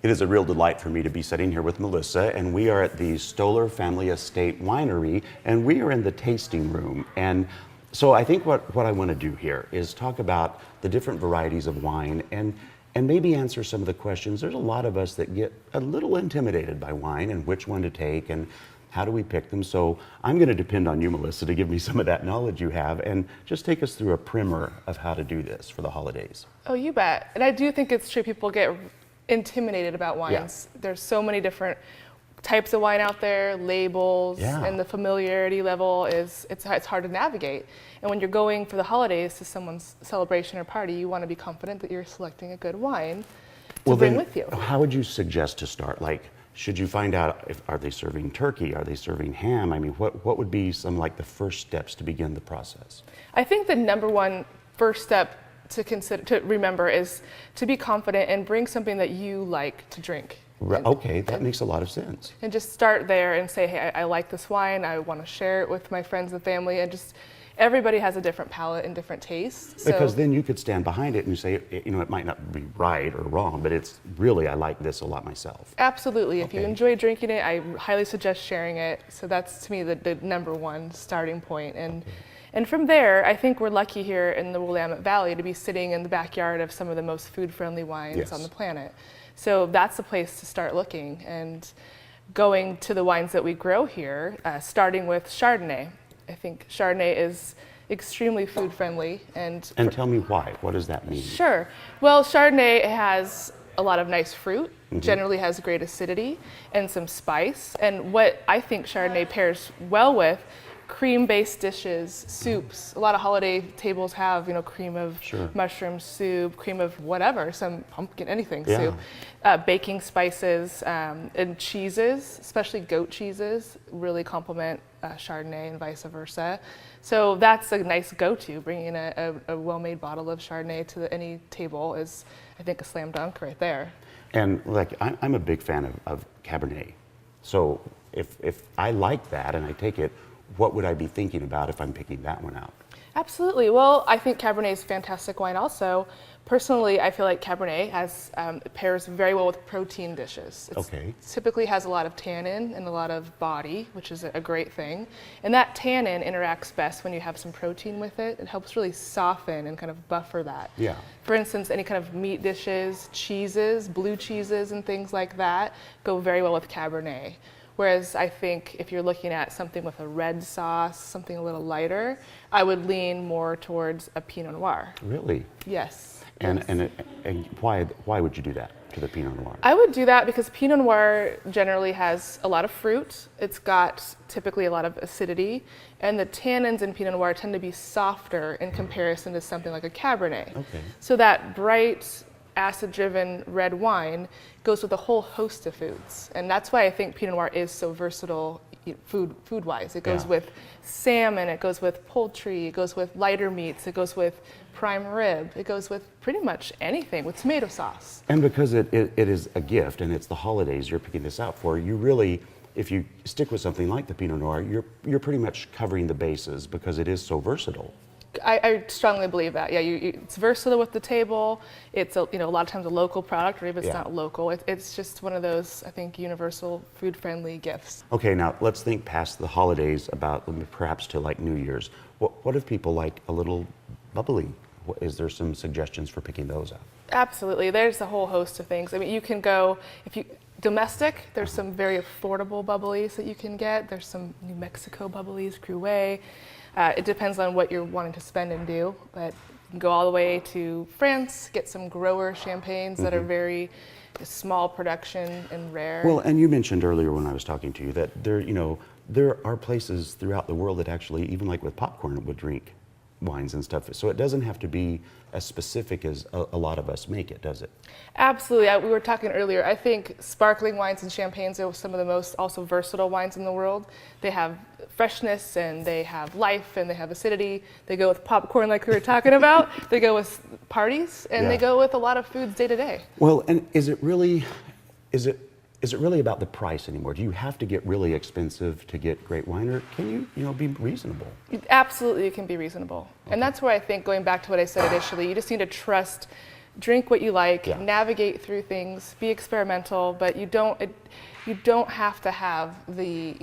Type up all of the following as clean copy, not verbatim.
It is a real delight for me to be sitting here with Melissa, and we are at the Stoller Family Estate Winery, and we are in the tasting room. And so I think what I want to do here is talk about the different varieties of wine and maybe answer some of the questions. There's a lot of us that get a little intimidated by wine and which one to take and how do we pick them. So I'm going to depend on you, Melissa, to give me some of that knowledge you have and just take us through a primer of how to do this for the holidays. Oh, you bet. And I do think it's true. People get intimidated about wines. Yeah. There's so many different types of wine out there, labels, and the familiarity level it's hard to navigate. And when you're going for the holidays to someone's celebration or party, you want to be confident that you're selecting a good wine to bring with you. How would you suggest to start? Like, should you find out are they serving turkey? Are they serving ham? I mean, what would be some like the first steps to begin the process? I think the number one first step to remember is to be confident and bring something that you like to drink. Okay, that makes a lot of sense. And just start there and say, hey, I like this wine. I want to share it with my friends and family. And just everybody has a different palate and different tastes. Because then you could stand behind it and you say, you know, it might not be right or wrong, but it's really, I like this a lot myself. Absolutely. If you enjoy drinking it, I highly suggest sharing it. So that's, to me, the number one starting point. And from there, I think we're lucky here in the Willamette Valley to be sitting in the backyard of some of the most food-friendly wines on the planet. So that's the place to start looking and going to the wines that we grow here, starting with Chardonnay. I think Chardonnay is extremely food-friendly. And tell me why. What does that mean? Sure. Well, Chardonnay has a lot of nice fruit, generally has great acidity and some spice. And what I think Chardonnay pairs well with, cream-based dishes, soups. A lot of holiday tables have, you know, cream of mushroom soup, cream of whatever, some pumpkin, anything soup. Baking spices and cheeses, especially goat cheeses, really complement Chardonnay and vice versa. So that's a nice go-to. Bringing in a well-made bottle of Chardonnay to any table is, I think, a slam dunk right there. And like, I'm a big fan of Cabernet. So if I like that and I take it, what would I be thinking about if I'm picking that one out? Absolutely. Well, I think Cabernet is fantastic wine also. Personally, I feel like Cabernet pairs very well with protein dishes. It typically has a lot of tannin and a lot of body, which is a great thing. And that tannin interacts best when you have some protein with it. It helps really soften and kind of buffer that. Yeah. For instance, any kind of meat dishes, cheeses, blue cheeses and things like that go very well with Cabernet. Whereas I think if you're looking at something with a red sauce, something a little lighter, I would lean more towards a Pinot Noir. Really? Yes. And why would you do that to the Pinot Noir? I would do that because Pinot Noir generally has a lot of fruit. It's got typically a lot of acidity, and the tannins in Pinot Noir tend to be softer in comparison to something like a Cabernet. So that bright, acid-driven red wine goes with a whole host of foods, and that's why I think Pinot Noir is so versatile food-wise. It goes with salmon, it goes with poultry, it goes with lighter meats, it goes with prime rib, it goes with pretty much anything, with tomato sauce. And because it is a gift and it's the holidays you're picking this out for, you really, if you stick with something like the Pinot Noir, you're pretty much covering the bases because it is so versatile. I strongly believe that. Yeah, it's versatile with the table. It's a lot of times a local product, or even if it's not local. It's just one of those, I think, universal food-friendly gifts. Okay, now let's think past the holidays about perhaps to like New Year's. What if people like a little bubbly? Is there some suggestions for picking those out? Absolutely. There's a whole host of things. I mean, you can go domestic. There's some very affordable bubblies that you can get. There's some New Mexico bubblies, Cruet. It depends on what you're wanting to spend and do, but you can go all the way to France, get some grower champagnes that are very small production and rare. Well, and you mentioned earlier when I was talking to you that there are places throughout the world that actually, even like with popcorn, would drink wines and stuff. So it doesn't have to be as specific as a lot of us make it, does it? Absolutely. We were talking earlier. I think sparkling wines and champagnes are some of the most also versatile wines in the world. They have freshness and they have life and they have acidity. They go with popcorn like we were talking about. They go with parties and they go with a lot of foods day to day. Well, and is it really about the price anymore? Do you have to get really expensive to get great wine, or can you be reasonable? Absolutely, it can be reasonable. And that's where I think, going back to what I said initially, you just need to trust drink what you like, Yeah. navigate through things, be experimental, but you don't have to have the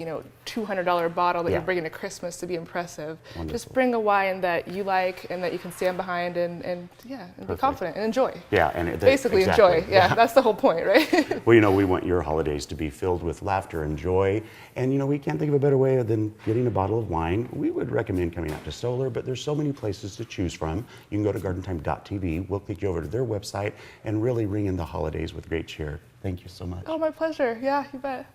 $200 bottle that Yeah. you're bringing to Christmas to be impressive. Wonderful. Just bring a wine that you like and that you can stand behind and be confident and enjoy. Yeah, and Basically exactly. enjoy. Yeah, that's the whole point, right? Well, we want your holidays to be filled with laughter and joy. And, we can't think of a better way than getting a bottle of wine. We would recommend coming out to Stoller, but there's so many places to choose from. You can go to gardentime.tv. We'll click you over to their website and really ring in the holidays with great cheer. Thank you so much. Oh, my pleasure. Yeah, you bet.